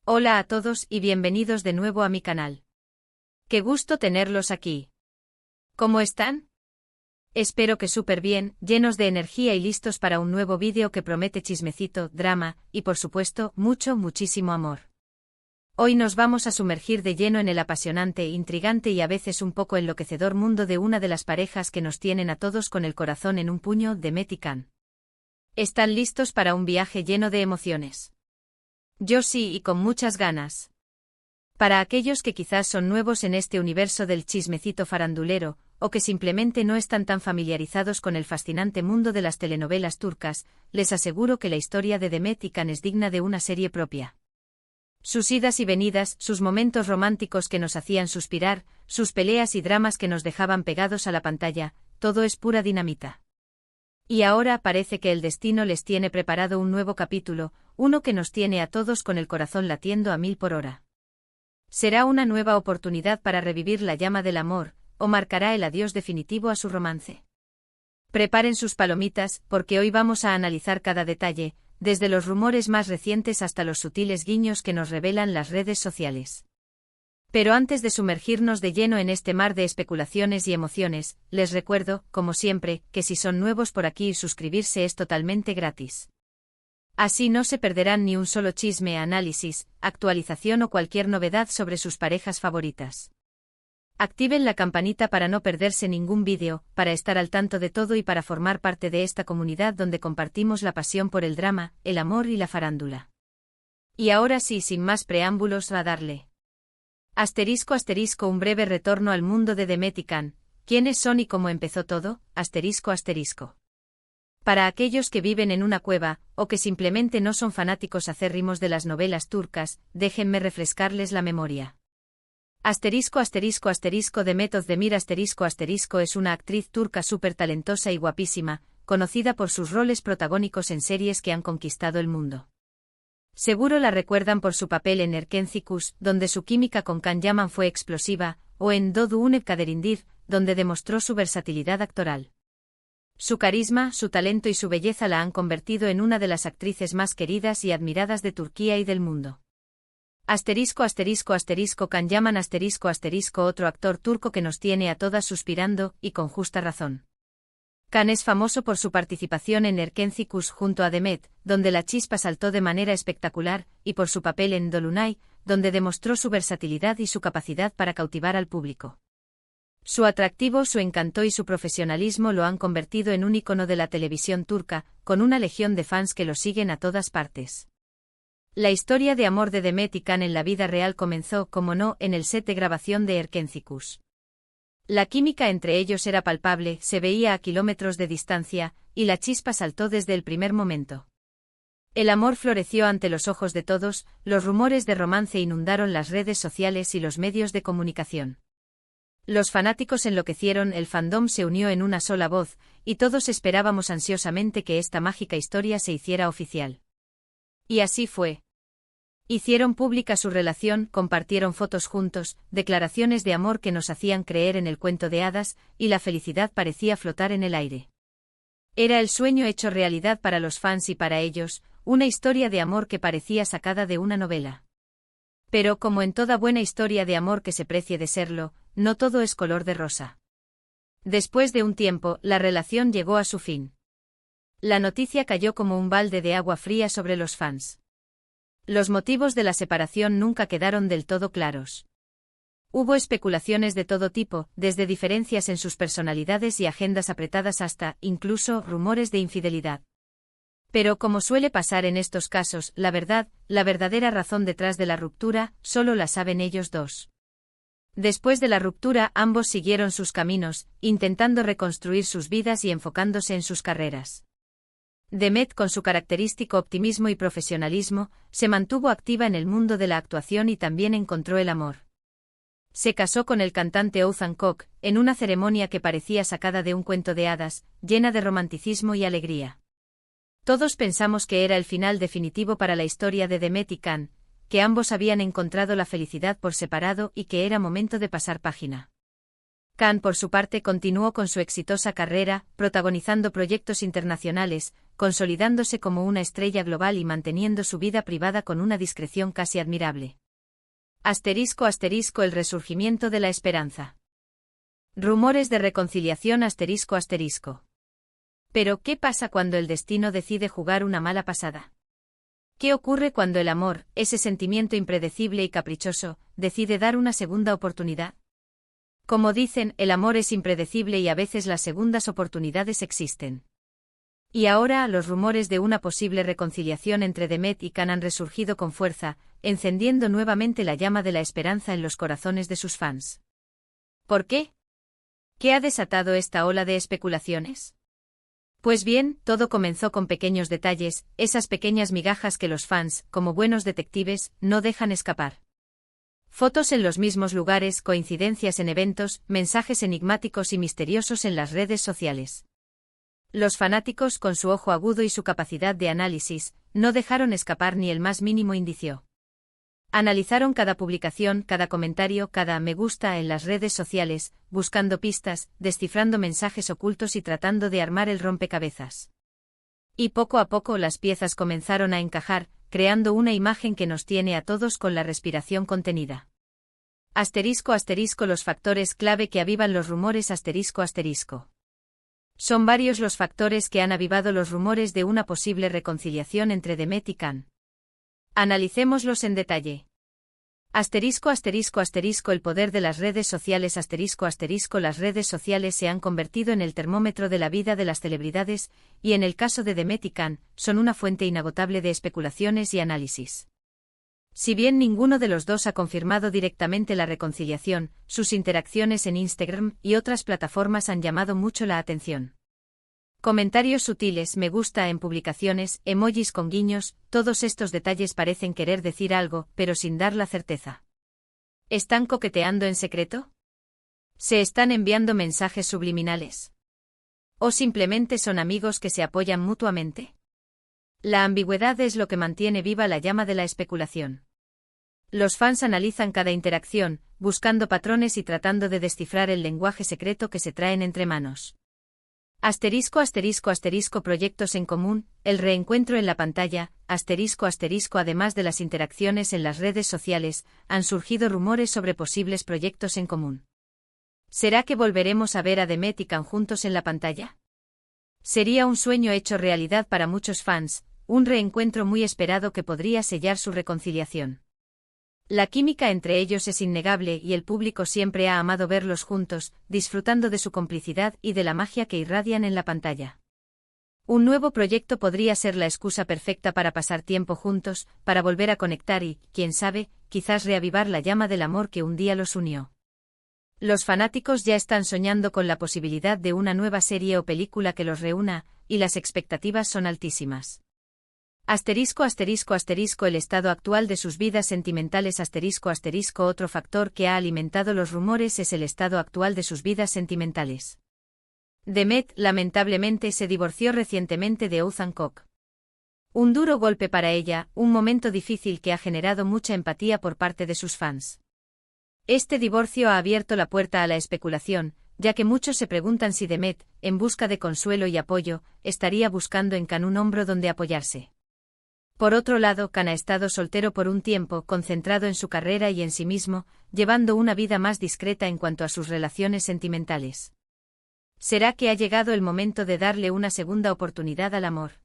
Hola a todos y bienvenidos de nuevo a mi canal. Qué gusto tenerlos aquí. ¿Cómo están? Espero que súper bien, llenos de energía y listos para un nuevo vídeo que promete chismecito, drama y por supuesto, muchísimo amor. Hoy nos vamos a sumergir de lleno en el apasionante, intrigante y a veces un poco enloquecedor mundo de una de las parejas que nos tienen a todos con el corazón en un puño, Demet y Can. ¿Están listos para un viaje lleno de emociones? Yo sí, y con muchas ganas. Para aquellos que quizás son nuevos en este universo del chismecito farandulero, o que simplemente no están tan familiarizados con el fascinante mundo de las telenovelas turcas, les aseguro que la historia de Demet y Can es digna de una serie propia. Sus idas y venidas, sus momentos románticos que nos hacían suspirar, sus peleas y dramas que nos dejaban pegados a la pantalla, todo es pura dinamita. Y ahora parece que el destino les tiene preparado un nuevo capítulo, uno que nos tiene a todos con el corazón latiendo a 1000 por hora. ¿Será una nueva oportunidad para revivir la llama del amor, o marcará el adiós definitivo a su romance? Preparen sus palomitas, porque hoy vamos a analizar cada detalle, desde los rumores más recientes hasta los sutiles guiños que nos revelan las redes sociales. Pero antes de sumergirnos de lleno en este mar de especulaciones y emociones, les recuerdo, como siempre, que si son nuevos por aquí suscribirse es totalmente gratis. Así no se perderán ni un solo chisme, análisis, actualización o cualquier novedad sobre sus parejas favoritas. Activen la campanita para no perderse ningún vídeo, para estar al tanto de todo y para formar parte de esta comunidad donde compartimos la pasión por el drama, el amor y la farándula. Y ahora sí, sin más preámbulos, a darle. Un breve retorno al mundo de Demet y Can. ¿Quiénes son y cómo empezó todo? Para aquellos que viven en una cueva, o que simplemente no son fanáticos acérrimos de las novelas turcas, déjenme refrescarles la memoria. Demet Özdemir es una actriz turca súper talentosa y guapísima, conocida por sus roles protagónicos en series que han conquistado el mundo. Seguro la recuerdan por su papel en Erkenci donde su química con Can Yaman fue explosiva, o en Doğduğun Kaderindir, donde demostró su versatilidad actoral. Su carisma, su talento y su belleza la han convertido en una de las actrices más queridas y admiradas de Turquía y del mundo. Can Yaman otro actor turco que nos tiene a todas suspirando, y con justa razón. Can es famoso por su participación en Erkenci junto a Demet, donde la chispa saltó de manera espectacular, y por su papel en Dolunay, donde demostró su versatilidad y su capacidad para cautivar al público. Su atractivo, su encanto y su profesionalismo lo han convertido en un ícono de la televisión turca, con una legión de fans que lo siguen a todas partes. La historia de amor de Demet y Can en la vida real comenzó, como no, en el set de grabación de Erkenci. La química entre ellos era palpable, se veía a kilómetros de distancia, y la chispa saltó desde el primer momento. El amor floreció ante los ojos de todos, los rumores de romance inundaron las redes sociales y los medios de comunicación. Los fanáticos enloquecieron, el fandom se unió en una sola voz, y todos esperábamos ansiosamente que esta mágica historia se hiciera oficial. Y así fue. Hicieron pública su relación, compartieron fotos juntos, declaraciones de amor que nos hacían creer en el cuento de hadas, y la felicidad parecía flotar en el aire. Era el sueño hecho realidad para los fans y para ellos, una historia de amor que parecía sacada de una novela. Pero como en toda buena historia de amor que se precie de serlo, no todo es color de rosa. Después de un tiempo, la relación llegó a su fin. La noticia cayó como un balde de agua fría sobre los fans. Los motivos de la separación nunca quedaron del todo claros. Hubo especulaciones de todo tipo, desde diferencias en sus personalidades y agendas apretadas hasta, incluso, rumores de infidelidad. Pero como suele pasar en estos casos, la verdadera razón detrás de la ruptura, solo la saben ellos dos. Después de la ruptura, ambos siguieron sus caminos, intentando reconstruir sus vidas y enfocándose en sus carreras. Demet, con su característico optimismo y profesionalismo, se mantuvo activa en el mundo de la actuación y también encontró el amor. Se casó con el cantante Oğuzhan Koç, en una ceremonia que parecía sacada de un cuento de hadas, llena de romanticismo y alegría. Todos pensamos que era el final definitivo para la historia de Demet y Can, que ambos habían encontrado la felicidad por separado y que era momento de pasar página. Can, por su parte, continuó con su exitosa carrera, protagonizando proyectos internacionales, consolidándose como una estrella global y manteniendo su vida privada con una discreción casi admirable. *** El resurgimiento de la esperanza. Rumores de reconciliación ***. Pero, ¿qué pasa cuando el destino decide jugar una mala pasada? ¿Qué ocurre cuando el amor, ese sentimiento impredecible y caprichoso, decide dar una segunda oportunidad? Como dicen, el amor es impredecible y a veces las segundas oportunidades existen. Y ahora, los rumores de una posible reconciliación entre Demet y Can han resurgido con fuerza, encendiendo nuevamente la llama de la esperanza en los corazones de sus fans. ¿Por qué? ¿Qué ha desatado esta ola de especulaciones? Pues bien, todo comenzó con pequeños detalles, esas pequeñas migajas que los fans, como buenos detectives, no dejan escapar. Fotos en los mismos lugares, coincidencias en eventos, mensajes enigmáticos y misteriosos en las redes sociales. Los fanáticos, con su ojo agudo y su capacidad de análisis, no dejaron escapar ni el más mínimo indicio. Analizaron cada publicación, cada comentario, cada me gusta en las redes sociales, buscando pistas, descifrando mensajes ocultos y tratando de armar el rompecabezas. Y poco a poco las piezas comenzaron a encajar, creando una imagen que nos tiene a todos con la respiración contenida. *** Los factores clave que avivan los rumores ***. Son varios los factores que han avivado los rumores de una posible reconciliación entre Demet y Can. Analicémoslos en detalle. ***. El poder de las redes sociales ***. Las redes sociales se han convertido en el termómetro de la vida de las celebridades, y en el caso de Demet y Can, son una fuente inagotable de especulaciones y análisis. Si bien ninguno de los dos ha confirmado directamente la reconciliación, sus interacciones en Instagram y otras plataformas han llamado mucho la atención. Comentarios sutiles, me gusta en publicaciones, emojis con guiños, todos estos detalles parecen querer decir algo, pero sin dar la certeza. ¿Están coqueteando en secreto? ¿Se están enviando mensajes subliminales? ¿O simplemente son amigos que se apoyan mutuamente? La ambigüedad es lo que mantiene viva la llama de la especulación. Los fans analizan cada interacción, buscando patrones y tratando de descifrar el lenguaje secreto que se traen entre manos. ***. Proyectos en común, el reencuentro en la pantalla, ***. Además de las interacciones en las redes sociales, han surgido rumores sobre posibles proyectos en común. ¿Será que volveremos a ver a Demet y Can juntos en la pantalla? Sería un sueño hecho realidad para muchos fans, un reencuentro muy esperado que podría sellar su reconciliación. La química entre ellos es innegable y el público siempre ha amado verlos juntos, disfrutando de su complicidad y de la magia que irradian en la pantalla. Un nuevo proyecto podría ser la excusa perfecta para pasar tiempo juntos, para volver a conectar y, quién sabe, quizás reavivar la llama del amor que un día los unió. Los fanáticos ya están soñando con la posibilidad de una nueva serie o película que los reúna, y las expectativas son altísimas. El estado actual de sus vidas sentimentales Otro factor que ha alimentado los rumores es el estado actual de sus vidas sentimentales. Demet, lamentablemente, se divorció recientemente de Othman Koch. Un duro golpe para ella, un momento difícil que ha generado mucha empatía por parte de sus fans. Este divorcio ha abierto la puerta a la especulación, ya que muchos se preguntan si Demet, en busca de consuelo y apoyo, estaría buscando en Can un hombro donde apoyarse. Por otro lado, Can ha estado soltero por un tiempo, concentrado en su carrera y en sí mismo, llevando una vida más discreta en cuanto a sus relaciones sentimentales. ¿Será que ha llegado el momento de darle una segunda oportunidad al amor?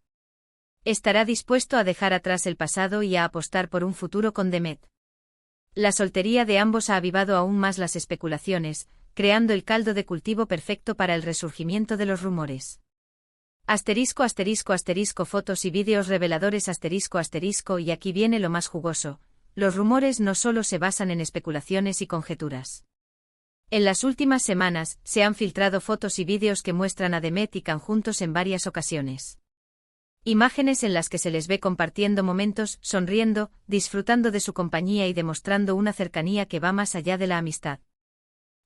¿Estará dispuesto a dejar atrás el pasado y a apostar por un futuro con Demet? La soltería de ambos ha avivado aún más las especulaciones, creando el caldo de cultivo perfecto para el resurgimiento de los rumores. Fotos y vídeos reveladores y aquí viene lo más jugoso, los rumores no solo se basan en especulaciones y conjeturas. En las últimas semanas, se han filtrado fotos y vídeos que muestran a Demet y Can juntos en varias ocasiones. Imágenes en las que se les ve compartiendo momentos, sonriendo, disfrutando de su compañía y demostrando una cercanía que va más allá de la amistad.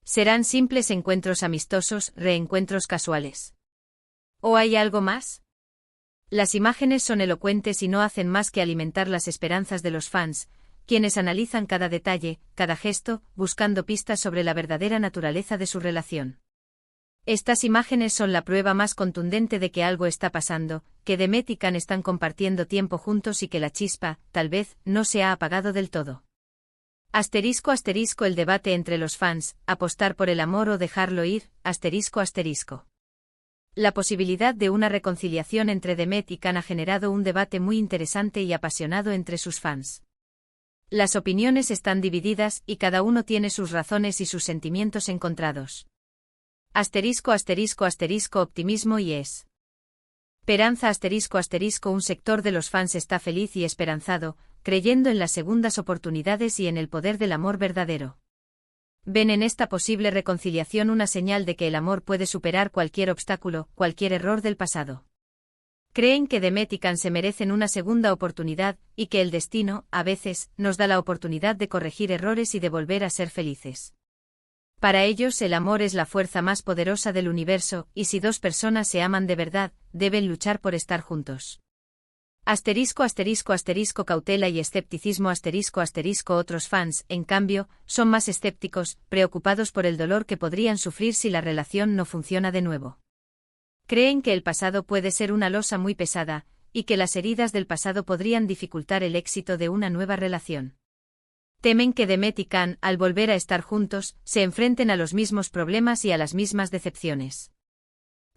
¿Serán simples encuentros amistosos, reencuentros casuales? ¿O hay algo más? Las imágenes son elocuentes y no hacen más que alimentar las esperanzas de los fans, quienes analizan cada detalle, cada gesto, buscando pistas sobre la verdadera naturaleza de su relación. Estas imágenes son la prueba más contundente de que algo está pasando, que Demet y Can están compartiendo tiempo juntos y que la chispa, tal vez, no se ha apagado del todo. Asterisco asterisco el debate entre los fans, apostar por el amor o dejarlo ir, asterisco asterisco. La posibilidad de una reconciliación entre Demet y Can ha generado un debate muy interesante y apasionado entre sus fans. Las opiniones están divididas y cada uno tiene sus razones y sus sentimientos encontrados. Asterisco asterisco asterisco optimismo y esperanza asterisco asterisco un sector de los fans está feliz y esperanzado, creyendo en las segundas oportunidades y en el poder del amor verdadero. Ven en esta posible reconciliación una señal de que el amor puede superar cualquier obstáculo, cualquier error del pasado. Creen que Demet y Can se merecen una segunda oportunidad, y que el destino, a veces, nos da la oportunidad de corregir errores y de volver a ser felices. Para ellos el amor es la fuerza más poderosa del universo, y si dos personas se aman de verdad, deben luchar por estar juntos. Asterisco asterisco asterisco cautela y escepticismo asterisco asterisco otros fans, en cambio, son más escépticos, preocupados por el dolor que podrían sufrir si la relación no funciona de nuevo. Creen que el pasado puede ser una losa muy pesada, y que las heridas del pasado podrían dificultar el éxito de una nueva relación. Temen que Demet y Can, al volver a estar juntos, se enfrenten a los mismos problemas y a las mismas decepciones.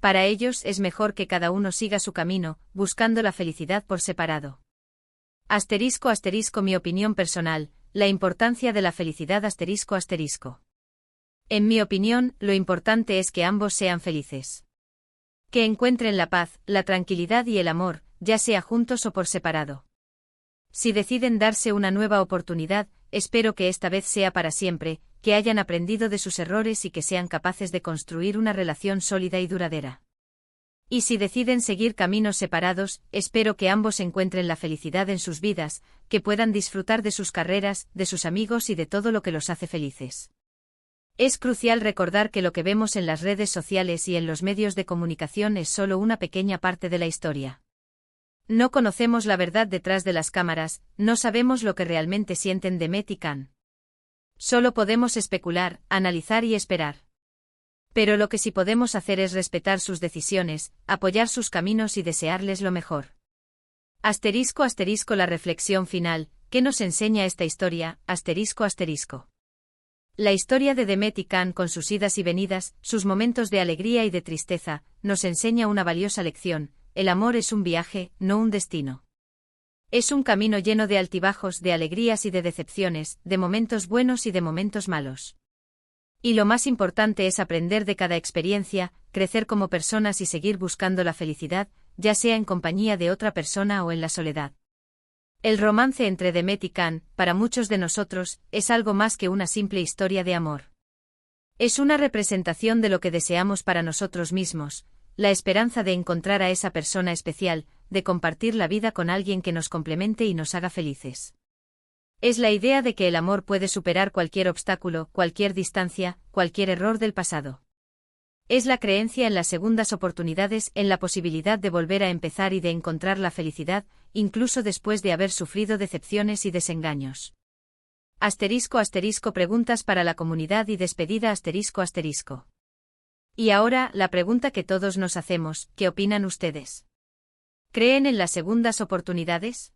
Para ellos es mejor que cada uno siga su camino, buscando la felicidad por separado. Asterisco asterisco mi opinión personal, la importancia de la felicidad asterisco asterisco. En mi opinión, lo importante es que ambos sean felices. Que encuentren la paz, la tranquilidad y el amor, ya sea juntos o por separado. Si deciden darse una nueva oportunidad, espero que esta vez sea para siempre, que hayan aprendido de sus errores y que sean capaces de construir una relación sólida y duradera. Y si deciden seguir caminos separados, espero que ambos encuentren la felicidad en sus vidas, que puedan disfrutar de sus carreras, de sus amigos y de todo lo que los hace felices. Es crucial recordar que lo que vemos en las redes sociales y en los medios de comunicación es solo una pequeña parte de la historia. No conocemos la verdad detrás de las cámaras, no sabemos lo que realmente sienten Demet y Can. Solo podemos especular, analizar y esperar. Pero lo que sí podemos hacer es respetar sus decisiones, apoyar sus caminos y desearles lo mejor. Asterisco asterisco la reflexión final, ¿qué nos enseña esta historia? Asterisco asterisco. La historia de Demet y Can con sus idas y venidas, sus momentos de alegría y de tristeza, nos enseña una valiosa lección: el amor es un viaje, no un destino. Es un camino lleno de altibajos, de alegrías y de decepciones, de momentos buenos y de momentos malos. Y lo más importante es aprender de cada experiencia, crecer como personas y seguir buscando la felicidad, ya sea en compañía de otra persona o en la soledad. El romance entre Demet y Can, para muchos de nosotros, es algo más que una simple historia de amor. Es una representación de lo que deseamos para nosotros mismos, la esperanza de encontrar a esa persona especial, de compartir la vida con alguien que nos complemente y nos haga felices. Es la idea de que el amor puede superar cualquier obstáculo, cualquier distancia, cualquier error del pasado. Es la creencia en las segundas oportunidades, en la posibilidad de volver a empezar y de encontrar la felicidad, incluso después de haber sufrido decepciones y desengaños. Asterisco asterisco preguntas para la comunidad y despedida asterisco asterisco. Y ahora, la pregunta que todos nos hacemos, ¿qué opinan ustedes? ¿Creen en las segundas oportunidades?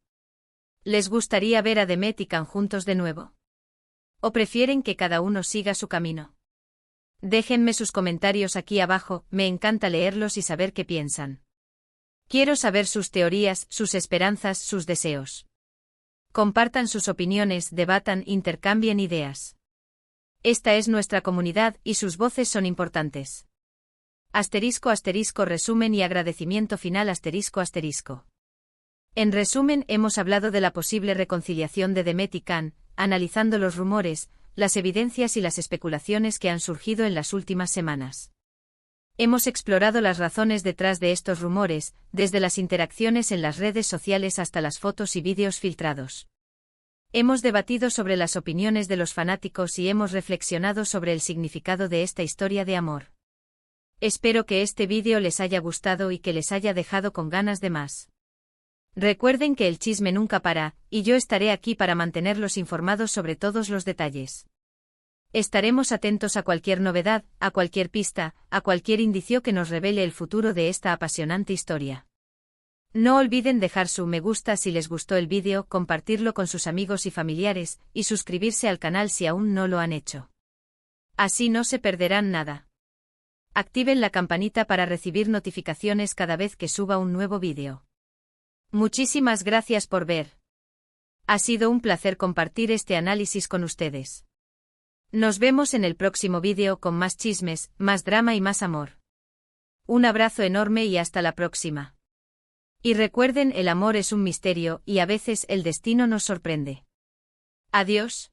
¿Les gustaría ver a Demet y Can juntos de nuevo? ¿O prefieren que cada uno siga su camino? Déjenme sus comentarios aquí abajo, me encanta leerlos y saber qué piensan. Quiero saber sus teorías, sus esperanzas, sus deseos. Compartan sus opiniones, debatan, intercambien ideas. Esta es nuestra comunidad y sus voces son importantes. Asterisco asterisco resumen y agradecimiento final asterisco asterisco. En resumen, hemos hablado de la posible reconciliación de Demet y Can, analizando los rumores, las evidencias y las especulaciones que han surgido en las últimas semanas. Hemos explorado las razones detrás de estos rumores, desde las interacciones en las redes sociales hasta las fotos y vídeos filtrados. Hemos debatido sobre las opiniones de los fanáticos y hemos reflexionado sobre el significado de esta historia de amor. Espero que este vídeo les haya gustado y que les haya dejado con ganas de más. Recuerden que el chisme nunca para, y yo estaré aquí para mantenerlos informados sobre todos los detalles. Estaremos atentos a cualquier novedad, a cualquier pista, a cualquier indicio que nos revele el futuro de esta apasionante historia. No olviden dejar su me gusta si les gustó el vídeo, compartirlo con sus amigos y familiares, y suscribirse al canal si aún no lo han hecho. Así no se perderán nada. Activen la campanita para recibir notificaciones cada vez que suba un nuevo vídeo. Muchísimas gracias por ver. Ha sido un placer compartir este análisis con ustedes. Nos vemos en el próximo vídeo con más chismes, más drama y más amor. Un abrazo enorme y hasta la próxima. Y recuerden, el amor es un misterio y a veces el destino nos sorprende. Adiós.